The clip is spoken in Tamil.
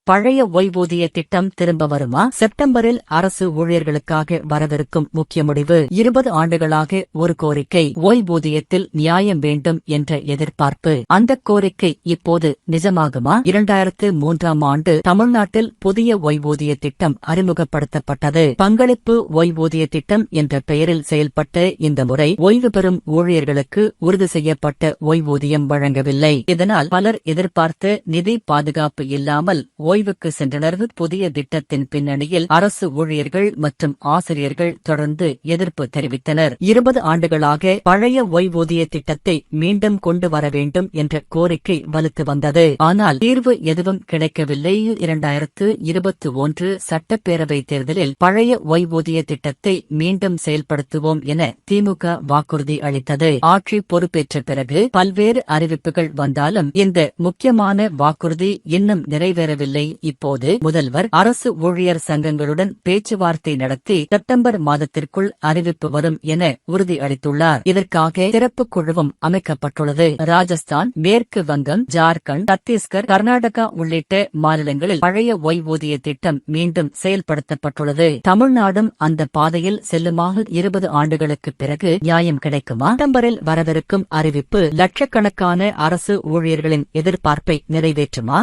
பழைய ஓய்வூதிய திட்டம் திரும்ப வருமா? செப்டம்பரில் அரசு ஊழியர்களுக்காக வரவிருக்கும் முக்கிய முடிவு. 20 ஆண்டுகளாக ஒரு கோரிக்கை, ஓய்வூதியத்தில் நியாயம் வேண்டும் என்ற எதிர்பார்ப்பு. அந்த கோரிக்கை இப்போது நிஜமாகுமா? 2003ஆம் ஆண்டு தமிழ்நாட்டில் புதிய ஓய்வூதிய திட்டம் அறிமுகப்படுத்தப்பட்டது. பங்களிப்பு ஓய்வூதிய திட்டம் என்ற பெயரில் செயல்பட்ட இந்த முறை ஓய்வு பெறும் ஊழியர்களுக்கு உறுதி செய்யப்பட்ட ஓய்வூதியம் வழங்கவில்லை. இதனால் பலர் எதிர்பார்த்த நிதி பாதுகாப்பு இல்லாமல் ஓய்வுக்கு சென்றனர். புதிய திட்டத்தின் பின்னணியில் அரசு ஊழியர்கள் மற்றும் ஆசிரியர்கள் தொடர்ந்து எதிர்ப்பு தெரிவித்தனர். 20 ஆண்டுகளாக பழைய ஓய்வூதிய திட்டத்தை மீண்டும் கொண்டு வர வேண்டும் என்ற கோரிக்கை வலுத்து வந்தது. ஆனால் தீர்வு எதுவும் கிடைக்கவில்லை. 2021 சட்டப்பேரவை தேர்தலில் பழைய ஓய்வூதிய திட்டத்தை மீண்டும் செயல்படுத்துவோம் என திமுக வாக்குறுதி அளித்தது. ஆட்சி பொறுப்பேற்ற பிறகு பல்வேறு அறிவிப்புகள் வந்தாலும் இந்த முக்கியமான வாக்குறுதி இன்னும் நிறைவேறவில்லை. இப்போது முதல்வர் அரசு ஊழியர் சங்கங்களுடன் பேச்சுவார்த்தை நடத்தி செப்டம்பர் மாதத்திற்குள் அறிவிப்பு வரும் என உறுதி அளித்துள்ளார். இதற்காக சிறப்பு குழுவும் அமைக்கப்பட்டுள்ளது. ராஜஸ்தான், மேற்கு வங்கம், ஜார்க்கண்ட், சத்தீஸ்கர், கர்நாடகா உள்ளிட்ட மாநிலங்களில் பழைய ஓய்வூதிய திட்டம் மீண்டும் செயல்படுத்தப்பட்டுள்ளது. தமிழ்நாடும் அந்த பாதையில் செல்லுமாக 20 ஆண்டுகளுக்கு பிறகு நியாயம் கிடைக்குமா? செப்டம்பரில் வரவிருக்கும் அறிவிப்பு லட்சக்கணக்கான அரசு ஊழியர்களின் எதிர்பார்ப்பை நிறைவேற்றுமா?